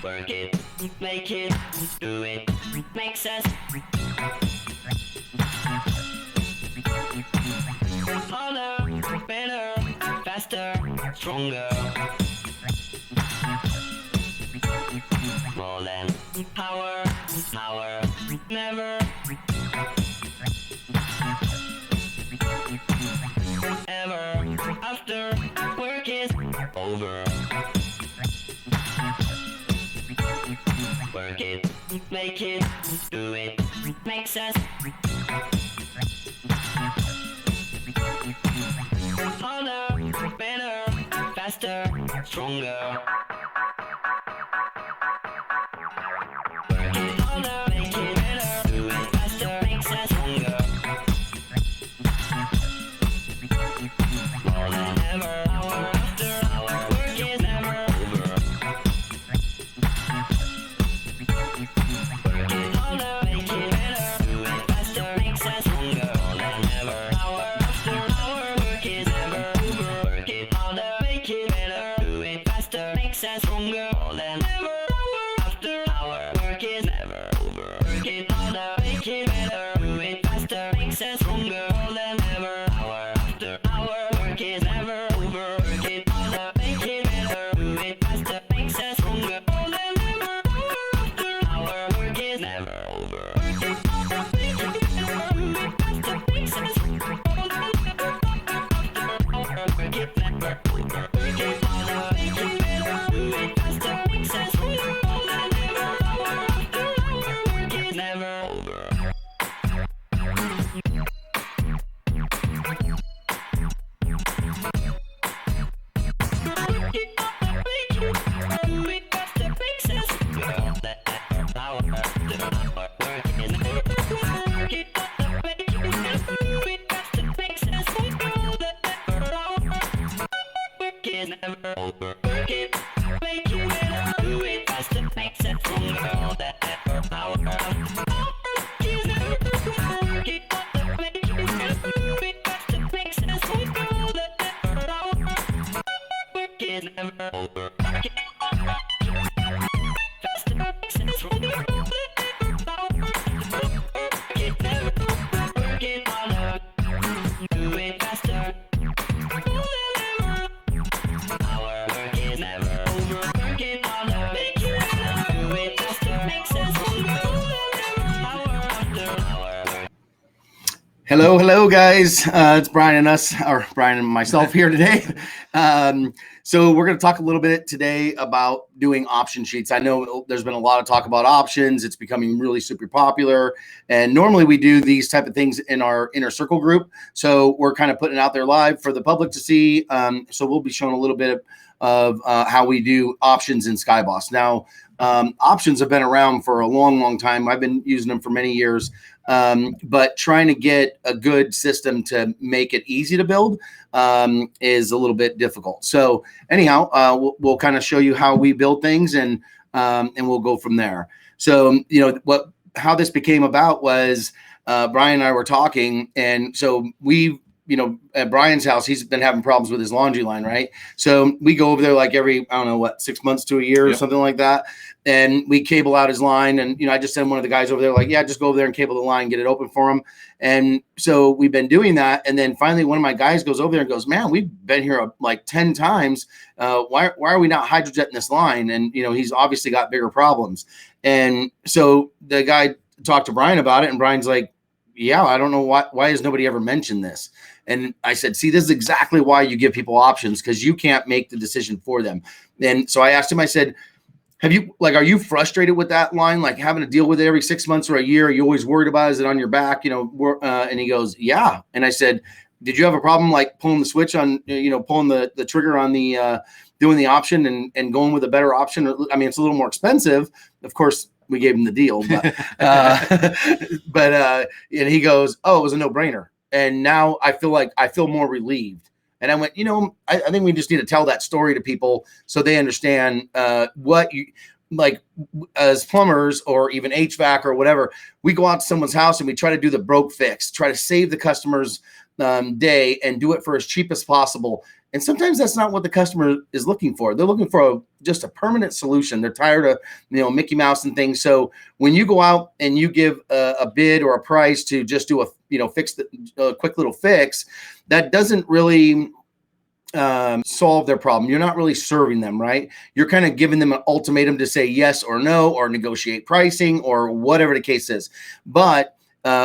Work it, make it, do it, makes us harder, better, faster, stronger. More than power, power, never, ever, after work is over. Work it, make it, do it, makes us harder, better, faster, stronger. Work it harder, make it better, do it faster, makes us stronger. More than ever, hour after hour, work is never over. Work it harder, make it better, do it faster, makes us stronger. More than ever, hour after hour, work is never over. Work it harder, make it better, do it faster, makes us stronger. More than ever, hour after hour, work is never over. Work it harder, make it better, do it faster, makes us stronger. More than ever, hour after hour, work is never over. Work it harder, make it better, do it faster, makes us stronger. More than ever, hour after hour, work is never over. Work it harder, make it better, do it faster, makes us stronger. More than ever, hour after hour, work is never over. Work it harder, make it better, do it faster, makes us stronger. More than ever, hour after hour, work is never over. Never over. Work it, make it better, do it faster, makes it stronger. All that effort, power, work is never over. Work it, make it better, do it faster, makes it stronger. All that effort, power, work is never over. Work it faster, makes it stronger. All that effort, power, work it never over. Work it harder, do it faster. Hello, guys. It's Brian and us, or Brian and myself here today. So we're going to talk a little bit today about doing option sheets. I know there's been a lot of talk about options. It's becoming really super popular. And normally we do these type of things in our inner circle group. So we're kind of putting it out there live for the public to see. So we'll be showing a little bit of how we do options in SkyBoss. Now, options have been around for a long time. I've been using them for many years. But trying to get a good system to make it easy to build is a little bit difficult. So anyhow, we'll kind of show you how we build things and we'll go from there. So, how this became about was Brian and I were talking. And so at Brian's house, he's been having problems with his laundry line, right? So we go over there like every, 6 months to a year or something like that. And we cable out his line. And, I just send one of the guys over there like, yeah, just go over there and cable the line, get it open for him. And so we've been doing that. And then finally, one of my guys goes over there and goes, man, we've been here like 10 times. Why are we not hydrojetting this line? And, he's obviously got bigger problems. And so the guy talked to Brian about it. And Brian's like, yeah, I don't know why has nobody ever mentioned this? And I said, see, this is exactly why you give people options, because you can't make the decision for them. And so I asked him, I said, are you frustrated with that line? Like having to deal with it every 6 months or a year? Are you always worried about it? Is it on your back? And he goes, yeah. And I said, did you have a problem like pulling the switch on, pulling the trigger on the, doing the option and going with a better option? I mean, it's a little more expensive. Of course, we gave him the deal, but, and he goes, oh, it was a no brainer. And now I feel more relieved. And I went, I think we just need to tell that story to people so they understand what you like as plumbers or even HVAC or whatever. We go out to someone's house and we try to do the broke fix, try to save the customer's day and do it for as cheap as possible. And sometimes that's not what the customer is looking for. They're looking for just a permanent solution. They're tired of, Mickey Mouse and things. So when you go out and you give a bid or a price to just do a quick little fix, that doesn't really solve their problem. You're not really serving them, right? You're kind of giving them an ultimatum to say yes or no, or negotiate pricing or whatever the case is. But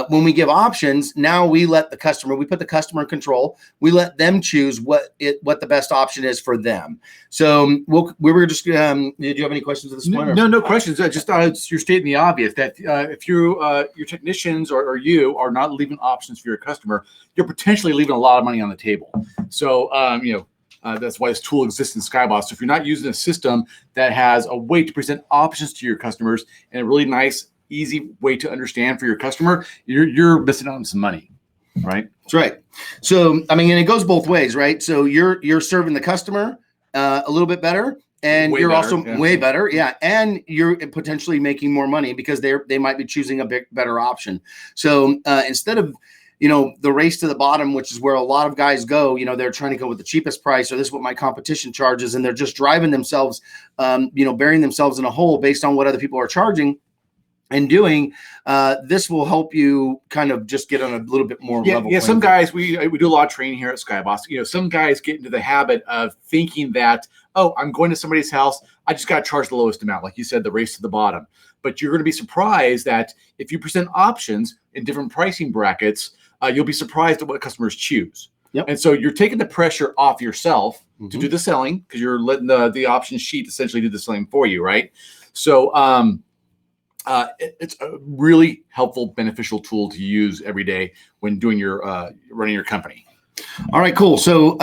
when we give options, now we put the customer in control. We let them choose what the best option is for them. So we were just, did you have any questions at this point? No questions. I just thought you're stating the obvious that if your technicians or you are not leaving options for your customer, you're potentially leaving a lot of money on the table. So, that's why this tool exists in SkyBoss. So if you're not using a system that has a way to present options to your customers and a really nice, easy way to understand for your customer, you're missing out on some money, right? That's right. So, I mean, and it goes both ways, right? So you're serving the customer a little bit better, and you're also way better. Yeah. And you're potentially making more money because they might be choosing a better option. So instead of, the race to the bottom, which is where a lot of guys go, they're trying to go with the cheapest price, or this is what my competition charges. And they're just driving themselves, burying themselves in a hole based on what other people are charging and doing. This will help you kind of just get on a little bit more level. Yeah. Some guys, we do a lot of training here at SkyBoss. Some guys get into the habit of thinking that, oh, I'm going to somebody's house, I just got to charge the lowest amount. Like you said, the race to the bottom. But you're going to be surprised that if you present options in different pricing brackets, you'll be surprised at what customers choose. Yep. And so you're taking the pressure off yourself to do the selling, because you're letting the option sheet essentially do the selling for you, right? So it's a really helpful, beneficial tool to use every day when doing your running your company. All right, cool. So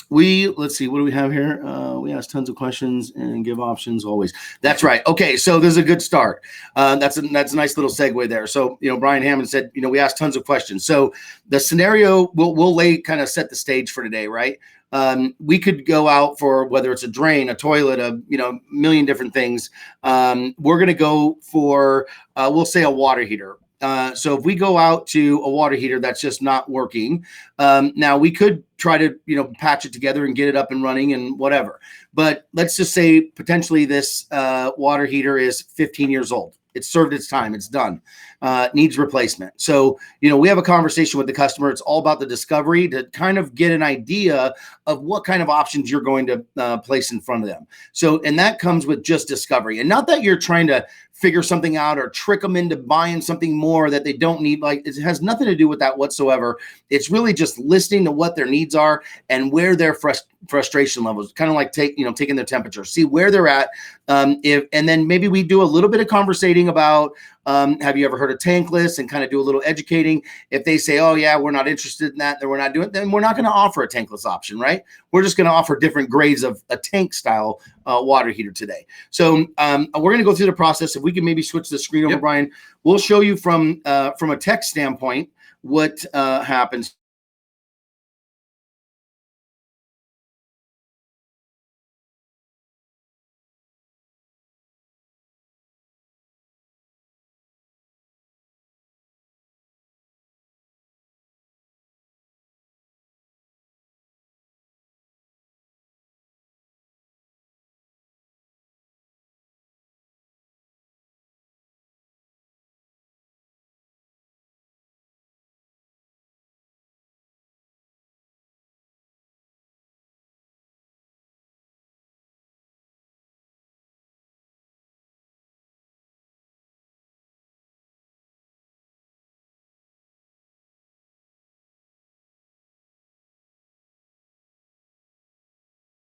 let's see, what do we have here? We ask tons of questions and give options always. That's right. Okay, so this is a good start. That's a nice little segue there. So Brian Hammond said, we asked tons of questions. So the scenario we'll kind of set the stage for today, right? We could go out for whether it's a drain, a toilet, a million different things. We're going to go for we'll say a water heater. So if we go out to a water heater that's just not working, now we could try to patch it together and get it up and running and whatever. But let's just say potentially this water heater is 15 years old. It's served its time. It's done. Needs replacement. So, we have a conversation with the customer. It's all about the discovery to kind of get an idea of what kind of options you're going to place in front of them. So, and that comes with just discovery, and not that you're trying to figure something out or trick them into buying something more that they don't need. Like, it has nothing to do with that whatsoever. It's really just listening to what their needs are and where their frustration levels, kind of like taking their temperature, see where they're at. And then maybe we do a little bit of conversating about, have you ever heard of tankless, and kind of do a little educating. If they say, oh yeah, we're not interested in that, then we're not doing it, then we're not going to offer a tankless option, right? We're just going to offer different grades of a tank style water heater today. So we're going to go through the process. If we can maybe switch the screen over, Brian, we'll show you from a tech standpoint what happens.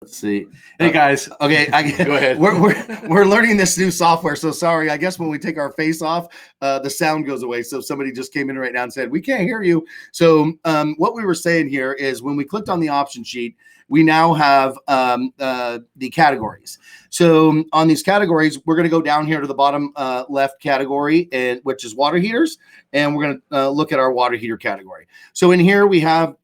Let's see. Hey guys. Okay, Go ahead. We're learning this new software, so sorry. I guess when we take our face off, the sound goes away. So somebody just came in right now and said we can't hear you. So what we were saying here is when we clicked on the option sheet, we now have the categories. So on these categories, we're going to go down here to the bottom left category, and which is water heaters, and we're going to look at our water heater category. So in here we have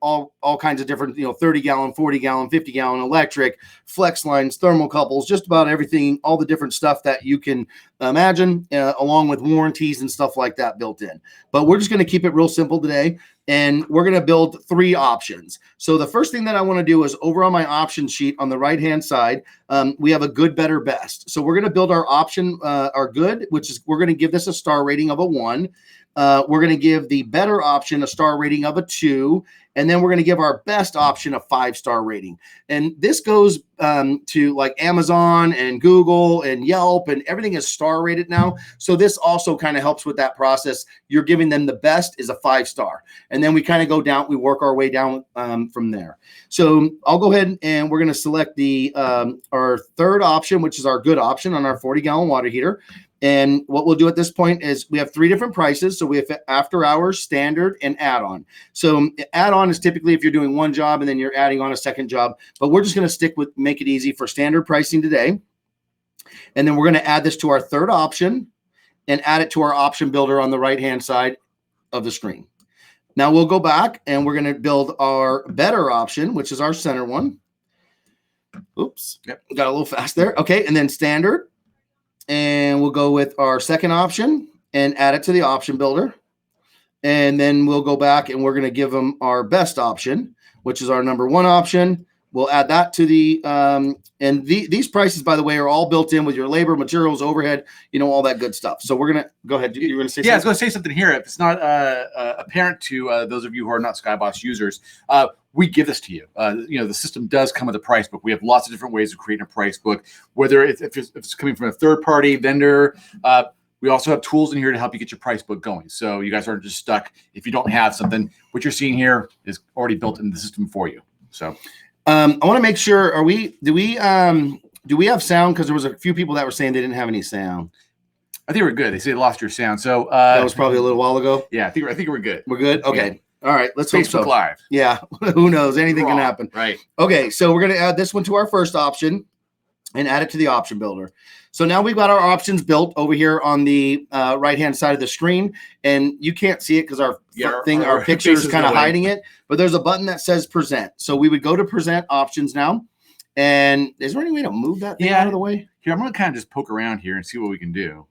all kinds of different 30 gallon, 40 gallon, 50 gallon electric, flex lines, thermocouples, just about everything, all the different stuff that you can imagine, along with warranties and stuff like that built in. But we're just going to keep it real simple today. And we're going to build 3 options. So the first thing that I want to do is over on my option sheet on the right-hand side, we have a good, better, best. So we're going to build our option, our good, which is we're going to give this a star rating of a 1. We're going to give the better option a star rating of a 2. And then we're going to give our best option a 5-star rating. And this goes to like Amazon and Google and Yelp, and everything is star rated now. So this also kind of helps with that process. You're giving them the best is a 5-star. And then we kind of go down, we work our way down from there. So I'll go ahead and we're going to select the our third option, which is our good option on our 40-gallon water heater. And what we'll do at this point is we have 3 different prices. So we have after hours, standard, and add-on. So add-on is typically if you're doing one job and then you're adding on a second job, but we're just going to stick with make it easy for standard pricing today. And then we're going to add this to our third option and add it to our option builder on the right-hand side of the screen. Now we'll go back and we're going to build our better option, which is our center one. Oops, got a little fast there. Okay, and then standard. And we'll go with our second option and add it to the option builder. And then we'll go back and we're going to give them our best option, which is our number 1 option. We'll add that to the, and these prices, by the way, are all built in with your labor, materials, overhead, all that good stuff. So we're going to go ahead. You're going to say something? Yeah, I was going to say something here. If it's not apparent to those of you who are not SkyBoss users, we give this to you. The system does come with a price book. We have lots of different ways of creating a price book, whether if it's coming from a third-party vendor. We also have tools in here to help you get your price book going. So you guys aren't just stuck if you don't have something. What you're seeing here is already built into the system for you. So I want to make sure, do we have sound? Because there was a few people that were saying they didn't have any sound. I think we're good. They say they lost your sound. So that was probably a little while ago. Yeah, I think we're good. We're good. Okay. Yeah. All right. Let's hope so. Facebook Live. Yeah. Who knows? Anything can happen. Right. Okay. So we're going to add this one to our first option and add it to the option builder. So now we've got our options built over here on the right-hand side of the screen, and you can't see it because our picture is kind of hiding it, but there's a button that says present. So we would go to present options now. And is there any way to move that thing out of the way? Here, I'm going to kind of just poke around here and see what we can do.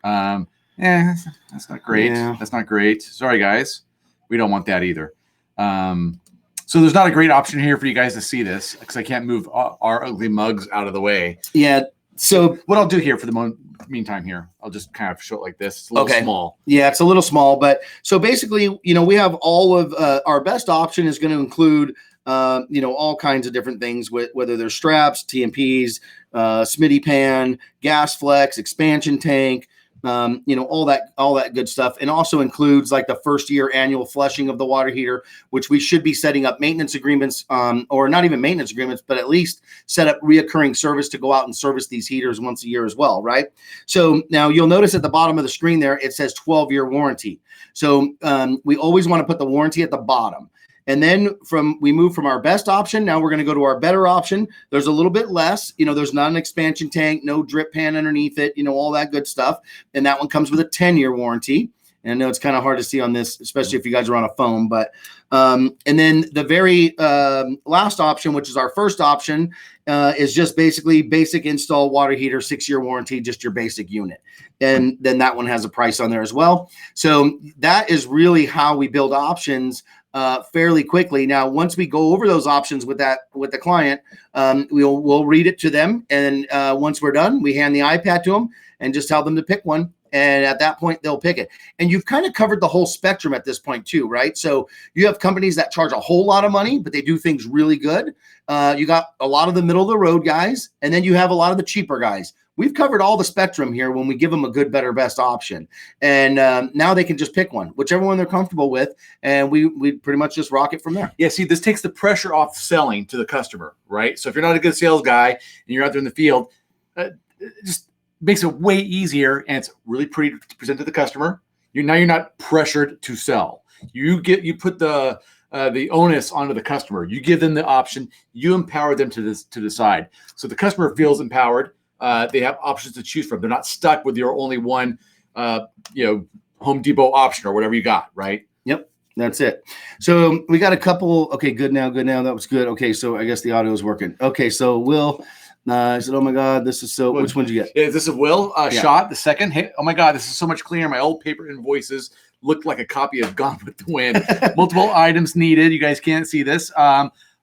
That's not great. Yeah. That's not great. Sorry, guys. We don't want that either. So there's not a great option here for you guys to see this because I can't move our ugly mugs out of the way. Yeah. So what I'll do here for the meantime here, I'll just kind of show it like this. It's a little small. Yeah, it's a little small. But so basically, we have all of our best option is going to include, all kinds of different things, whether they're straps, TMPs, Smitty pan, gas flex, expansion tank, all that good stuff. And also includes like the first year annual flushing of the water heater, which we should be setting up maintenance agreements, or not even maintenance agreements, but at least set up reoccurring service to go out and service these heaters once a year as well. Right. So now you'll notice at the bottom of the screen there, it says 12-year warranty. So we always want to put the warranty at the bottom. And then we move from our best option. Now we're going to go to our better option. There's a little bit less, there's not an expansion tank, no drip pan underneath it, all that good stuff. And that one comes with a 10-year warranty. And I know it's kind of hard to see on this, especially if you guys are on a phone, but, and then the very last option, which is our first option, is just basically basic install water heater, 6-year warranty, just your basic unit. And then that one has a price on there as well. So that is really how we build options fairly quickly. Now, once we go over those options with the client, we'll read it to them. And once we're done, we hand the iPad to them and just tell them to pick one. And at that point, they'll pick it. And you've kind of covered the whole spectrum at this point too, right? So you have companies that charge a whole lot of money, but they do things really good. You got a lot of the middle of the road guys, and then you have a lot of the cheaper guys. We've covered all the spectrum here when we give them a good, better, best option. And now they can just pick one, whichever one they're comfortable with. And we pretty much just rock it from there. Yeah, see, this takes the pressure off selling to the customer, right? So if you're not a good sales guy and you're out there in the field, it just makes it way easier, and it's really pretty to present to the customer. You're not pressured to sell. You put the onus onto the customer. You give them the option. You empower them to decide. So the customer feels empowered. They have options to choose from. They're not stuck with your only one, Home Depot option or whatever you got, right? Yep, that's it. So we got a couple. Okay, good now. That was good. Okay, so I guess the audio is working. Okay, so Will, I said, oh my God, this is so. Which one did you get? Yeah, this is Will. Shot the second. Hey, oh my God, this is so much cleaner. My old paper invoices looked like a copy of Gone with the Wind. Multiple items needed. You guys can't see this.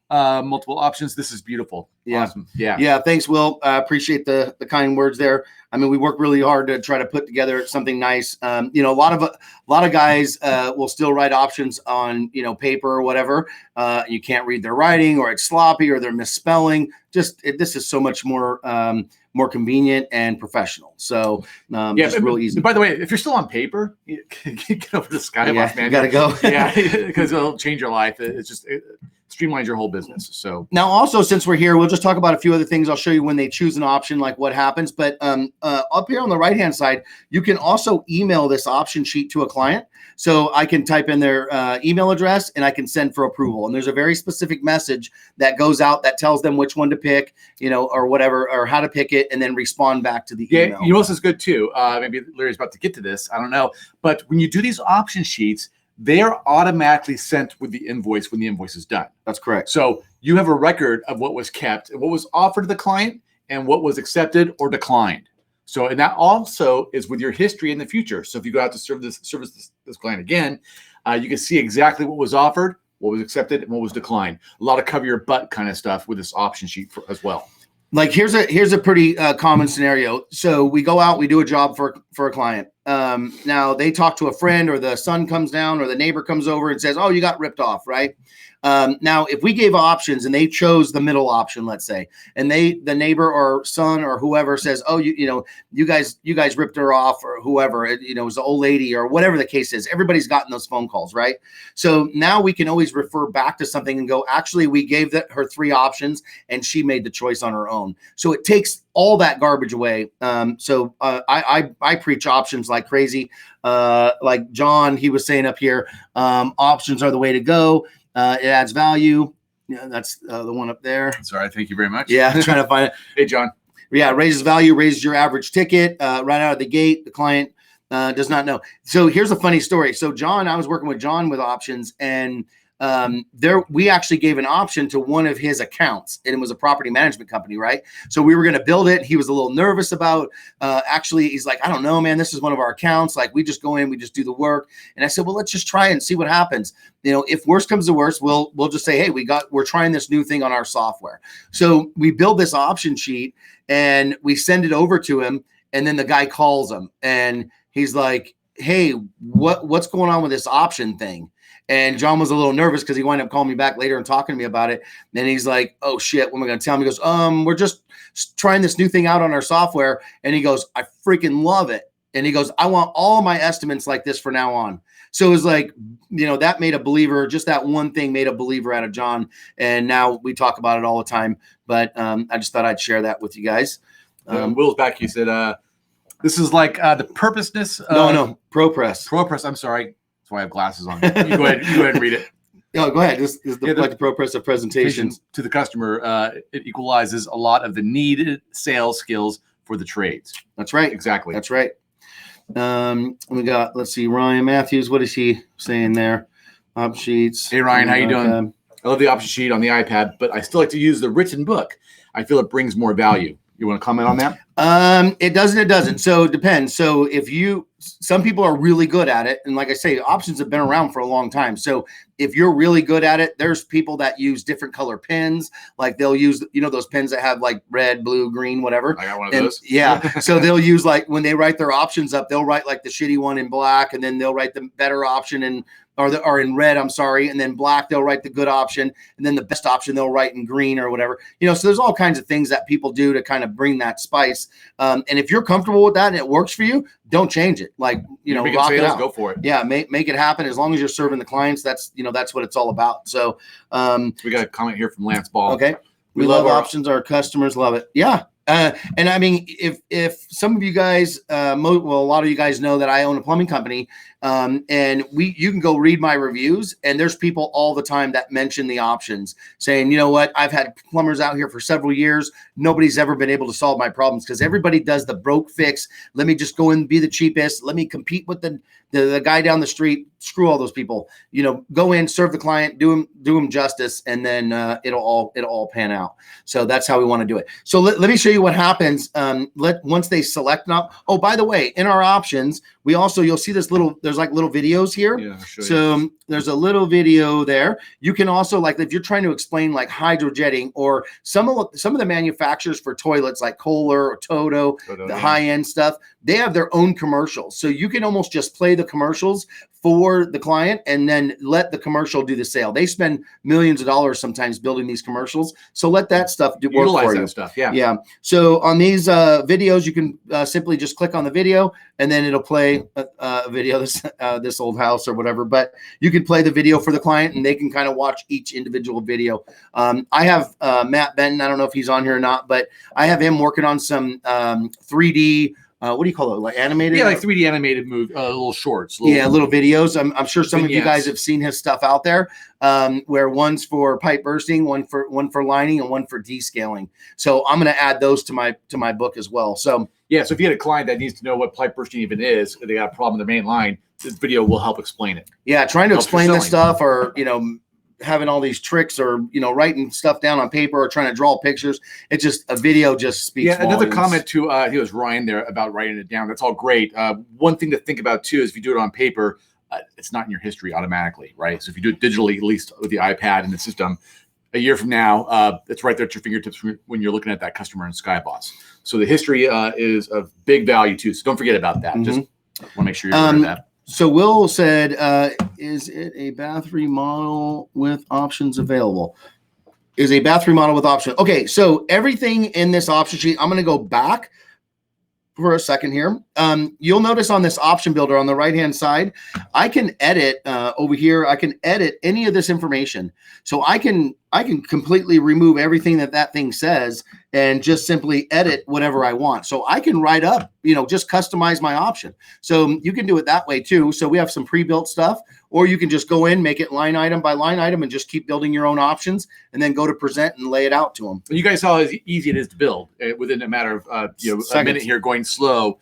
Multiple options. This is beautiful. Yeah. Awesome. Yeah. Yeah. Thanks, Will. I appreciate the kind words there. I mean, we work really hard to try to put together something nice. A lot of guys will still write options on, paper or whatever. You can't read their writing, or it's sloppy, or they're misspelling. This is so much more convenient and professional. So just real easy. By the way, if you're still on paper, get over to SkyBoss, man. You gotta go. Yeah, because it'll change your life. It streamlines your whole business. So now, also, since we're here, we'll just talk about a few other things. I'll show you when they choose an option, like what happens. But up here on the right-hand side, you can also email this option sheet to a client. So I can type in their email address and I can send for approval. And there's a very specific message that goes out that tells them which one to pick, or whatever, or how to pick it, and then respond back to the email. You know what's good too? Maybe Larry's about to get to this. I don't know. But when you do these option sheets, they are automatically sent with the invoice when the invoice is done. That's correct. So you have a record of what was kept and what was offered to the client and what was accepted or declined. So, and that also is with your history in the future. So if you go out to service this client again, you can see exactly what was offered, what was accepted, and what was declined. A lot of cover your butt kind of stuff with this option sheet as well. Like here's a pretty common scenario. So we go out, we do a job for a client. Now they talk to a friend, or the son comes down, or the neighbor comes over and says, "Oh, you got ripped off," right? Now, if we gave options and they chose the middle option, let's say, and the neighbor or son or whoever says, "Oh, you guys ripped her off," or whoever, it was the old lady or whatever the case is. Everybody's gotten those phone calls, right? So now we can always refer back to something and go, actually, we gave her 3 options and she made the choice on her own. So it takes all that garbage away. I preach options like crazy. Like John, he was saying up here, options are the way to go. It adds value. Yeah, that's the one up there. Sorry, thank you very much. Yeah, I'm trying to find it. Hey, John. Yeah, raises value, raises your average ticket right out of the gate. The client does not know. So here's a funny story. So John, I was working with John with options, and we actually gave an option to one of his accounts, and it was a property management company, right? So we were going to build it. He was a little nervous about, actually, he's like, I don't know, man, this is one of our accounts. Like, we just go in, we just do the work. And I said, well, let's just try it and see what happens. If worst comes to worst, we'll just say, hey, we're trying this new thing on our software. So we build this option sheet and we send it over to him. And then the guy calls him and he's like, hey, what's going on with this option thing? And John was a little nervous because he wound up calling me back later and talking to me about it. And he's like, oh shit, what am I going to tell him? He goes, we're just trying this new thing out on our software. And he goes, I freaking love it. And he goes, I want all my estimates like this from now on. So it was like, that made a believer, just that one thing made a believer out of John. And now we talk about it all the time, but I just thought I'd share that with you guys. Will's back. He said, this is like the purposeness. No, ProPress. ProPress. I'm sorry. That's why I have glasses on. You go ahead and read it. Oh, go ahead. This is the ProPress of presentations. To the customer, it equalizes a lot of the needed sales skills for the trades. That's right. Exactly. That's right. We got, let's see, Ryan Matthews. What is he saying there? Option sheets. Hey, Ryan, how you doing? I love the option sheet on the iPad, but I still like to use the written book. I feel it brings more value. You want to comment on that? It doesn't. So it depends. So some people are really good at it. And like I say, options have been around for a long time. So if you're really good at it, there's people that use different color pens. Like they'll use, those pens that have like red, blue, green, whatever. I got one of those. Yeah. So they'll use, like, when they write their options up, they'll write like the shitty one in black, and then they'll write the better option or in red, I'm sorry. And then black, they'll write the good option. And then the best option, they'll write in green or whatever. So there's all kinds of things that people do to kind of bring that spice. And if you're comfortable with that and it works for you, don't change it. Like, rock it out. Go for it. Yeah. Make it happen. As long as you're serving the clients, that's what it's all about. So we got a comment here from Lance Ball. Okay. We love options. Our customers love it. Yeah. And I mean, if some of you guys, a lot of you guys know that I own a plumbing company, and you can go read my reviews, and there's people all the time that mention the options, saying, you know what, I've had plumbers out here for several years. Nobody's ever been able to solve my problems because everybody does the broke fix. Let me just go in and be the cheapest. Let me compete with the guy down the street. Screw all those people. Go in, serve the client, do him justice, and then it'll all pan out. So that's how we want to do it. So let me show you what happens. Once they select an oh, by the way, in our options, you'll see there's like little videos here. Yeah, sure. So there's a little video there. You can also, like, if you're trying to explain like hydrojetting or some of the manufacturers for toilets like Kohler or Toto, the high-end stuff, they have their own commercials. So you can almost just play the commercials for the client and then let the commercial do the sale. They spend millions of dollars sometimes building these commercials. So let that stuff work for you. Stuff, yeah. Yeah. So on these videos, you can simply just click on the video, and then it'll play a video, this old house or whatever. But you can play the video for the client, and they can kind of watch each individual video. I have Matt Benton. I don't know if he's on here or not, but I have him working on some 3D. What do you call it? Like animated? Yeah, like 3D animated little shorts. Little videos. I'm sure some vignettes. of you guys have seen his stuff out there, where one's for pipe bursting, one for lining, and one for descaling. So I'm going to add those to my book as well. So yeah, so if you had a client that needs to know what pipe bursting even is, they got a problem in their main line, this video will help explain it. Yeah, trying to explain this stuff, or having all these tricks, or writing stuff down on paper, or trying to draw pictures. It's just a video just speaks. Yeah, another volumes. comment to he was Ryan there about writing it down. That's all great. One thing to think about too is if you do it on paper, it's not in your history automatically, right? So if you do it digitally, at least with the iPad and the system, a year from now, it's right there at your fingertips when you're looking at that customer in SkyBoss. So the history is of big value too. So don't forget about that. Mm-hmm. Just want to make sure you're aware of that. So Will said, is it a bath remodel with options available? Is a bath remodel with option. Okay, so everything in this option sheet, I'm going to go back for a second here. You'll notice on this option builder on the right-hand side, I can edit over here. I can edit any of this information. So I can completely remove everything that thing says and just simply edit whatever I want. So I can write up, just customize my option. So you can do it that way too. So we have some pre-built stuff, or you can just go in, make it line item by line item, and just keep building your own options, and then go to present and lay it out to them. You guys saw how easy it is to build within a matter of a minute here going slow.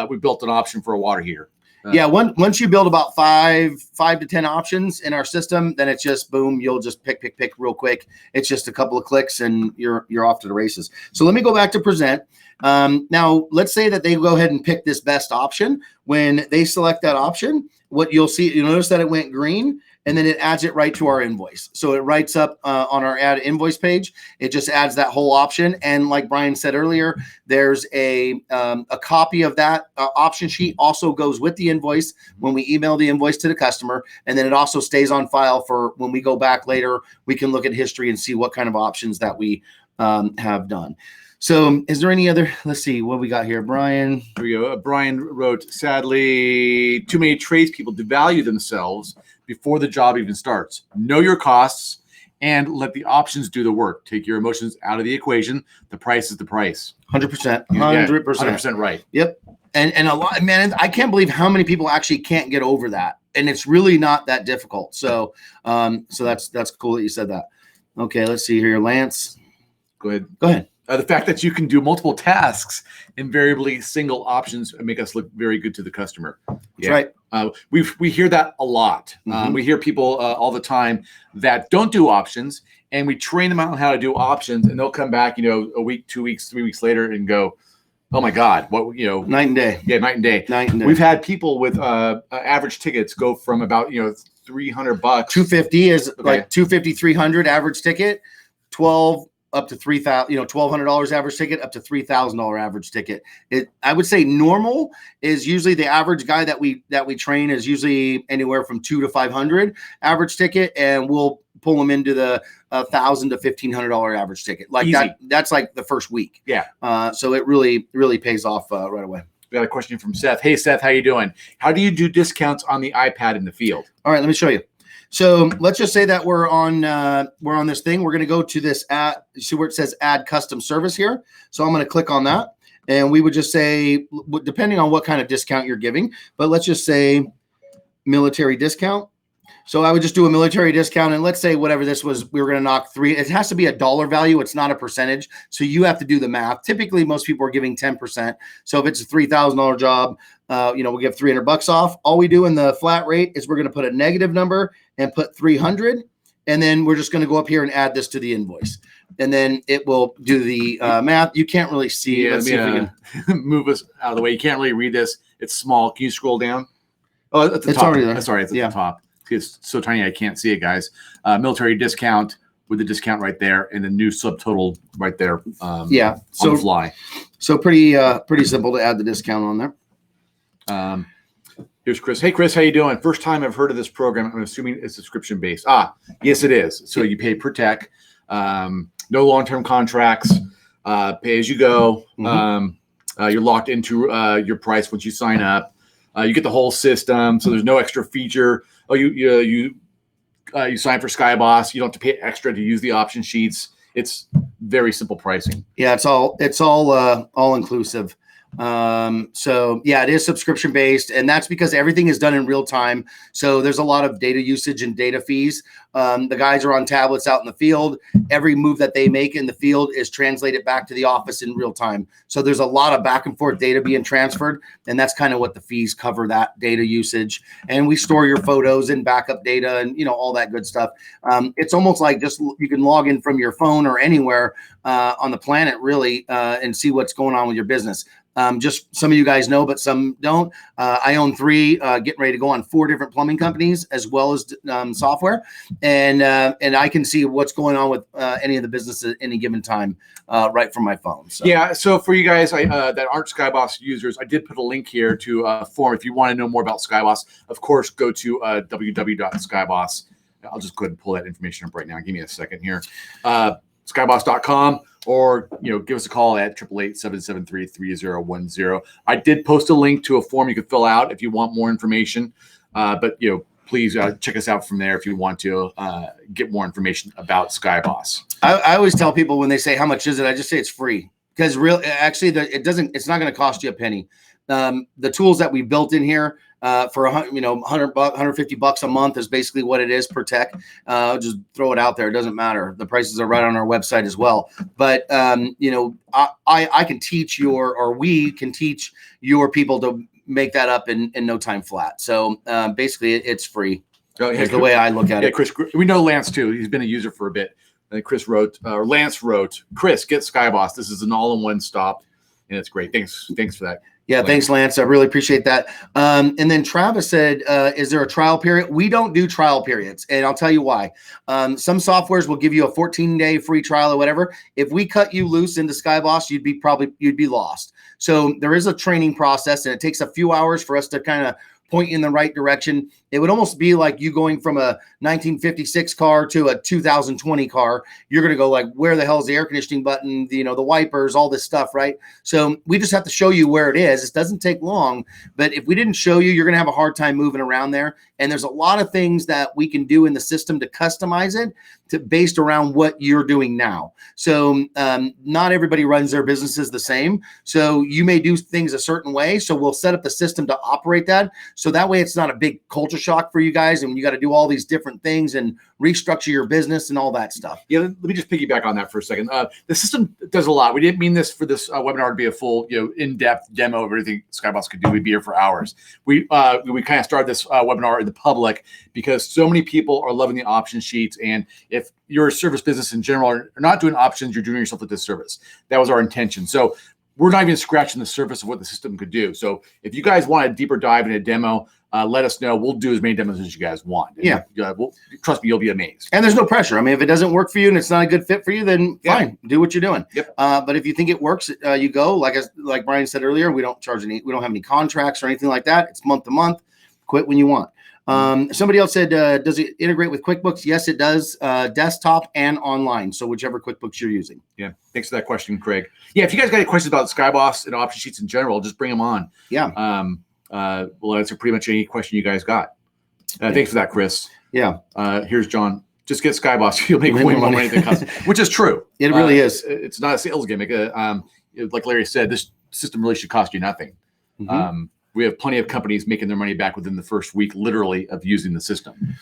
We built an option for a water heater. Yeah, once you build about 5 to 10 options in our system, then it's just boom. You'll just pick real quick. It's just a couple of clicks, and you're off to the races. So let me go back to present. Now let's say that they go ahead and pick this best option. When they select that option, what you'll notice that it went green, and then it adds it right to our invoice. So it writes up on our add invoice page. It just adds that whole option. And like Brian said earlier, there's a copy of that option sheet also goes with the invoice when we email the invoice to the customer. And then it also stays on file for when we go back later, we can look at history and see what kind of options that we have done. So is there any other, let's see what we got here. Brian. Here we go. Brian wrote, sadly, too many tradespeople devalue themselves before the job even starts. Know your costs and let the options do the work. Take your emotions out of the equation. The price is the price. 100%. 100% right. Yep. And a lot, man, I can't believe how many people actually can't get over that. And it's really not that difficult. So that's cool that you said that. Okay, let's see here. Lance. Go ahead. Go ahead. The fact that you can do multiple tasks, invariably single options, make us look very good to the customer. That's right. We hear that a lot. Mm-hmm. We hear people all the time that don't do options, and we train them on how to do options, and they'll come back, a week, 2 weeks, 3 weeks later and go, oh my God, what, night and day. Yeah, night and day. Night and day. We've had people with average tickets go from about, $300. 250 is like 250, 300 average ticket, 12 up to 3,000, $1,200 average ticket up to $3,000 average ticket. I would say normal is usually the average guy that we train is usually anywhere from 200 to 500 average ticket, and we'll pull them into the $1,000 to $1,500 average ticket. Like Easy. that's like the first week. Yeah. So it really, really pays off right away. We got a question from Seth. Hey Seth, how you doing? How do you do discounts on the iPad in the field? All right, let me show you. So let's just say that we're on this thing. We're going to go to this see where it says add custom service here. So I'm going to click on that, and we would just say, depending on what kind of discount you're giving, but let's just say military discount. So I would just do a military discount, and let's say whatever this was, we were going to knock 3. It has to be a dollar value. It's not a percentage. So you have to do the math. Typically, most people are giving 10%. So if it's a $3,000 job, we'll give $300 off. All we do in the flat rate is we're going to put a negative number and put 300, and then we're just going to go up here and add this to the invoice, and then it will do the math. You can't really see. Yeah, Let's see if we can move us out of the way. You can't really read this. It's small. Can you scroll down? Oh, at the It's top. already there. Sorry, it's at the top. It's so tiny I can't see it, guys. Military discount with the discount right there, and the new subtotal right there. On the fly. So pretty simple to add the discount on there. Here's Chris. Hey, Chris, how you doing? First time I've heard of this program. I'm assuming it's subscription based. Yes, it is. So you pay per tech, no long-term contracts, pay as you go. Mm-hmm. You're locked into your price once you sign up. You get the whole system, so there's no extra feature. You sign for SkyBoss. You don't have to pay extra to use the option sheets. It's very simple pricing. Yeah, it's all inclusive. So yeah, it is subscription based, and that's because everything is done in real time. So there's a lot of data usage and data fees. The guys are on tablets out in the field. Every move that they make in the field is translated back to the office in real time. So there's a lot of back and forth data being transferred, and that's kind of what the fees cover, that data usage. And we store your photos and backup data and all that good stuff. It's almost like just you can log in from your phone or anywhere on the planet really and see what's going on with your business. Just some of you guys know, but some don't. I own 3, getting ready to go on 4 different plumbing companies as well as software, and I can see what's going on with any of the businesses at any given time right from my phone. So. Yeah. So for you guys that aren't SkyBoss users, I did put a link here to a form if you want to know more about SkyBoss. Of course, go to www.skyboss. I'll just go ahead and pull that information up right now. Give me a second here. Skyboss.com. Or give us a call at 888-773-3010. I did post a link to a form you can fill out if you want more information. But please check us out from there if you want to get more information about SkyBoss. I always tell people when they say how much is it, I just say it's free, because it's not going to cost you a penny. The tools that we built in here for $150 a month is basically what it is per tech. Just throw it out there. It doesn't matter. The prices are right on our website as well. But I can teach we can teach your people to make that up in no time flat. So basically it's free. Is the way I look at it. Chris, we know Lance too. He's been a user for a bit. And Lance wrote, Chris, get SkyBoss. This is an all-in-one stop, and it's great. Thanks for that. Yeah, thanks, Lance. I really appreciate that. And then Travis said, is there a trial period? We don't do trial periods, and I'll tell you why. Some softwares will give you a 14-day free trial or whatever. If we cut you loose into SkyBoss, you'd be lost. So there is a training process, and it takes a few hours for us to kind of point you in the right direction. It would almost be like you going from a 1956 car to a 2020 car. You're going to go like, where the hell is the air conditioning button? The wipers, all this stuff, right? So we just have to show you where it is. It doesn't take long, but if we didn't show you, you're going to have a hard time moving around there. And there's a lot of things that we can do in the system to customize it based around what you're doing now. So not everybody runs their businesses the same. So you may do things a certain way. So we'll set up the system to operate that. So that way it's not a big culture shock for you guys, and you got to do all these different things and restructure your business and all that stuff. Yeah, let me just piggyback on that for a second. The system does a lot. We didn't mean this for this webinar to be a full, in-depth demo of everything SkyBoss could do. We'd be here for hours. We kind of started this webinar in the public because so many people are loving the option sheets, and if you're a service business in general are not doing options, you're doing yourself a disservice. That was our intention. So we're not even scratching the surface of what the system could do. So if you guys want a deeper dive in a demo, let us know. We'll do as many demos as you guys want. And trust me, you'll be amazed. And there's no pressure. I mean, if it doesn't work for you and it's not a good fit for you, then fine, do what you're doing. Yep. But if you think it works, you go. Like Brian said earlier, we don't have any contracts or anything like that. It's month to month. Quit when you want. Somebody else said, does it integrate with QuickBooks? Yes, it does. Desktop and online. So whichever QuickBooks you're using. Yeah. Thanks for that question, Craig. Yeah. If you guys got any questions about SkyBoss and option sheets in general, just bring them on. Yeah. We'll answer pretty much any question you guys got. Thanks for that, Chris. Yeah. Here's John. Just get SkyBoss. You'll make way more money than it costs, which is true. It really is. It's not a sales gimmick. Like Larry said, this system really should cost you nothing. Mm-hmm. We have plenty of companies making their money back within the first week, literally, of using the system.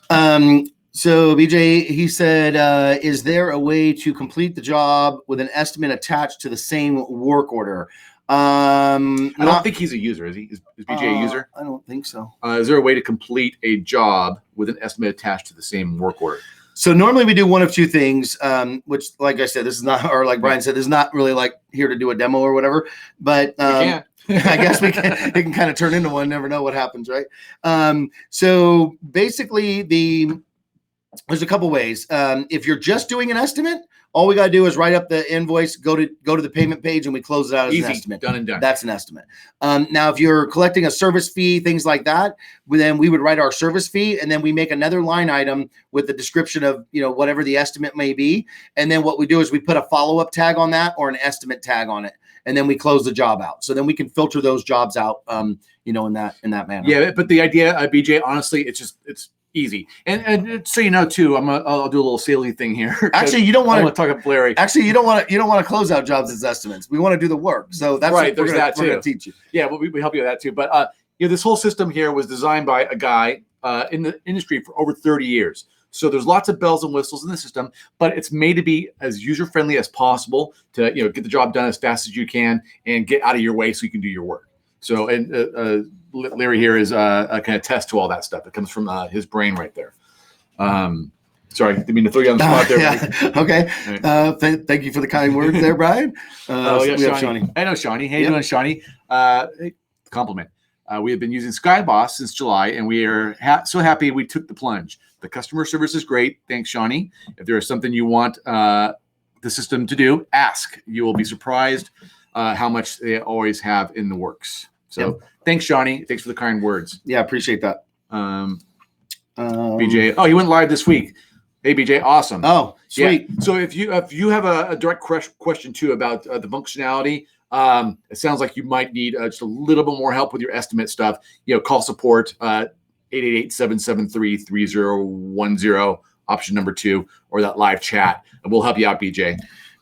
So BJ, he said, is there a way to complete the job with an estimate attached to the same work order? I don't think he's a user, is he? Is BJ a user? I don't think so. Is there a way to complete a job with an estimate attached to the same work order? So normally we do one of two things, which, like I said, this is not, or like Brian said, this is not really like here to do a demo or whatever. But I guess we can. It can kind of turn into one. Never know what happens, right? So basically, there's a couple ways. If you're just doing an estimate, all we got to do is write up the invoice, go to the payment page, and we close it out as an estimate. Done and done. That's an estimate. Now, if you're collecting a service fee, things like that, then we would write our service fee, and then we make another line item with the description of whatever the estimate may be. And then what we do is we put a follow-up tag on that or an estimate tag on it, and then we close the job out. So then we can filter those jobs out, in that manner. Yeah, but the idea, BJ, honestly, it's easy. And so too, I'll do a little salesy thing here. Actually, you don't want to talk up Larry. Actually, you don't want to close out jobs as estimates. We want to do the work. So that's right. We're There's going to teach you. Yeah, well, we help you with that too. But this whole system here was designed by a guy in the industry for over 30 years. So there's lots of bells and whistles in the system, but it's made to be as user-friendly as possible to get the job done as fast as you can and get out of your way so you can do your work. So, and Larry here is can attest to all that stuff. It comes from his brain right there. Sorry, didn't mean to throw you on the spot there. Yeah. Okay. Thank you for the kind words there, Brian. Shawnee. I know Shawnee. Hey, doing Shawnee? Compliment. We have been using SkyBoss since July, and we are so happy we took the plunge. The customer service is great. Thanks, Shawnee. If there is something you want the system to do, ask. You will be surprised how much they always have in the works. So thanks, Shawnee. Thanks for the kind words. Yeah, appreciate that. BJ. Oh, you went live this week. Hey, BJ. Awesome. Oh, sweet. Yeah. So if you have a direct question too about the functionality, it sounds like you might need just a little bit more help with your estimate stuff. Call support 888-773-3010, option number 2, or that live chat, and we'll help you out, BJ.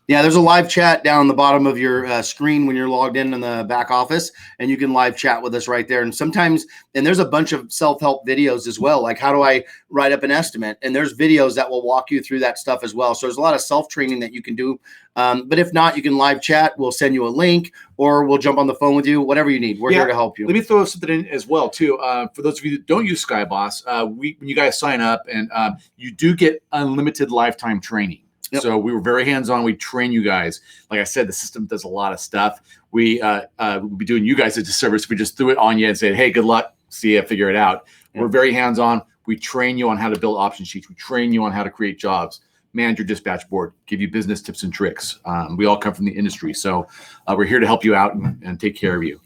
Yeah, there's a live chat down the bottom of your screen when you're logged in the back office, and you can live chat with us right there. And sometimes, and there's a bunch of self-help videos as well, like how do I write up an estimate? And there's videos that will walk you through that stuff as well. So there's a lot of self-training that you can do. But if not, you can live chat. We'll send you a link, or we'll jump on the phone with you, whatever you need. We're here to help you. Let me throw something in as well, too. For those of you that don't use SkyBoss, when you guys sign up, and you do get unlimited lifetime training. Yep. So we were very hands-on. We train you guys. Like I said, the system does a lot of stuff. We would be doing you guys a disservice if we just threw it on you and said, hey, good luck. See ya, figure it out. Yep. We're very hands-on. We train you on how to build option sheets. We train you on how to create jobs, manage your dispatch board, give you business tips and tricks. We all come from the industry. So we're here to help you out and take care of you.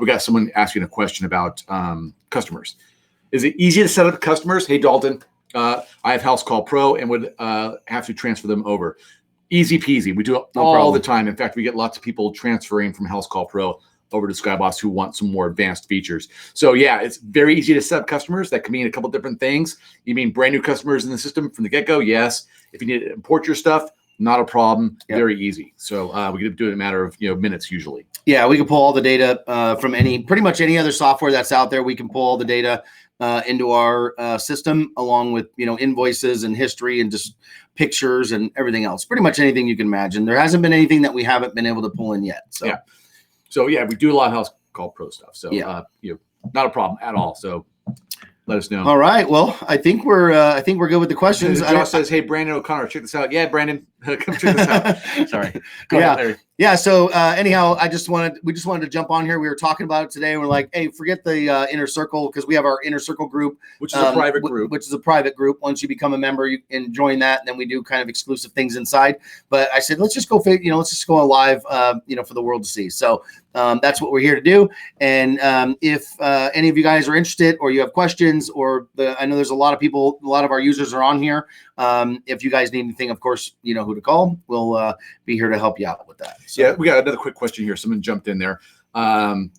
We got someone asking a question about customers. Is it easy to set up customers? Hey, Dalton. I have House Call Pro and would have to transfer them over. Easy peasy. We do it all the time. In fact, we get lots of people transferring from House Call Pro over to SkyBoss who want some more advanced features. So yeah, it's very easy to set up customers. That can mean a couple different things. You mean brand new customers in the system from the get-go? Yes. If you need to import your stuff, not a problem. Yep. Very easy. So we can do it in a matter of minutes usually. Yeah, we can pull all the data from pretty much any other software that's out there. We can pull all the data into our system, along with invoices and history and just pictures and everything else. Pretty much anything you can imagine. There hasn't been anything that we haven't been able to pull in yet. So yeah, we do a lot of house call pro stuff. So yeah. Not a problem at all. So let us know. All right. Well, I think we're good with the questions. Josh says, "Hey, Brandon O'Connor, check this out." Yeah, Brandon, come check this out. Sorry. Go ahead, Larry. Yeah. So anyhow, we just wanted to jump on here. We were talking about it today, and we're like, hey, forget the inner circle, because we have our inner circle group, which is a private group. Which is a private group. Once you become a member, you can join that, and then we do kind of exclusive things inside. But I said, let's just go live, for the world to see. So that's what we're here to do. And if any of you guys are interested, or you have questions, or I know there's a lot of our users are on here. If you guys need anything, of course, you know who to call. We'll be here to help you out with that. So. Yeah, we got another quick question here. Someone jumped in there.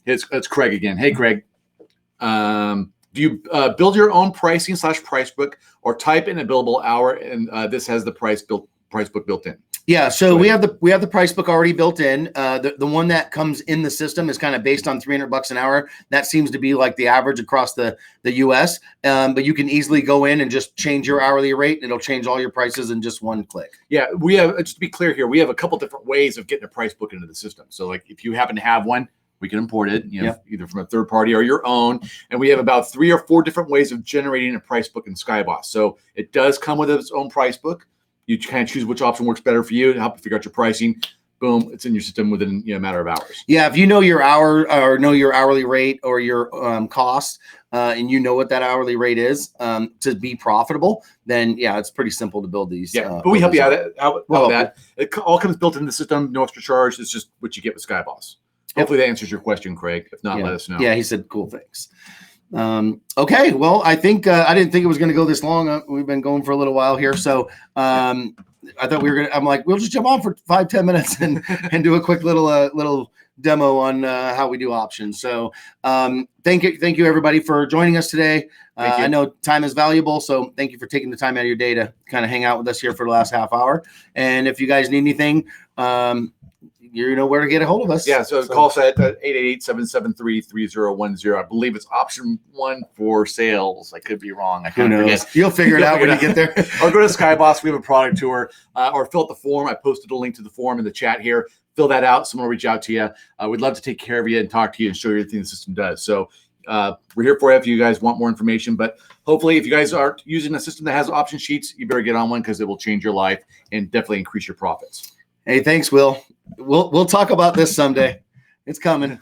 It's Craig again. Hey, Craig. Do you build your own pricing / price book, or type in a billable hour, and this has the price book built in? Yeah, so we have the price book already built in. The one that comes in the system is kind of based on $300 an hour. That seems to be like the average across the US. But you can easily go in and just change your hourly rate, and it'll change all your prices in just one click. Yeah, we have, just to be clear here, we have a couple different ways of getting a price book into the system. So like if you happen to have one, we can import it, either from a third party or your own. And we have about 3 or 4 different ways of generating a price book in SkyBoss. So it does come with its own price book. You kind of choose which option works better for you to help you figure out your pricing. Boom, it's in your system within a matter of hours. Yeah, if you know your hour or know your hourly rate or your cost, and you know what that hourly rate is to be profitable, then it's pretty simple to build these. Yeah, but we help you out with that. It all comes built into the system, no extra charge. It's just what you get with SkyBoss. Hopefully that answers your question, Craig. If not, let us know. Yeah, he said cool, thanks. Okay, well, I think I didn't think it was going to go this long. We've been going for a little while here, so I thought I'm like, we'll just jump on for 5-10 minutes and do a quick little demo on how we do options. So thank you everybody for joining us today. I know time is valuable, so thank you for taking the time out of your day to kind of hang out with us here for the last half hour. And if you guys need anything, you know where to get a hold of us. Yeah, so call us at 888-773-3010. I believe it's option 1 for sales. I could be wrong. Who knows? You'll figure it out when you get there. Or go to SkyBoss. We have a product tour. Or fill out the form. I posted a link to the form in the chat here. Fill that out. Someone will reach out to you. We'd love to take care of you and talk to you and show you everything the system does. So we're here for you if you guys want more information. But hopefully, if you guys are using a system that has option sheets, you better get on one, because it will change your life and definitely increase your profits. Hey, thanks, Will. We'll talk about this someday. It's coming.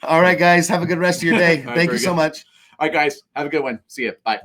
All right, guys. Have a good rest of your day. Thank you so much. All right, guys. Have a good one. See you. Bye.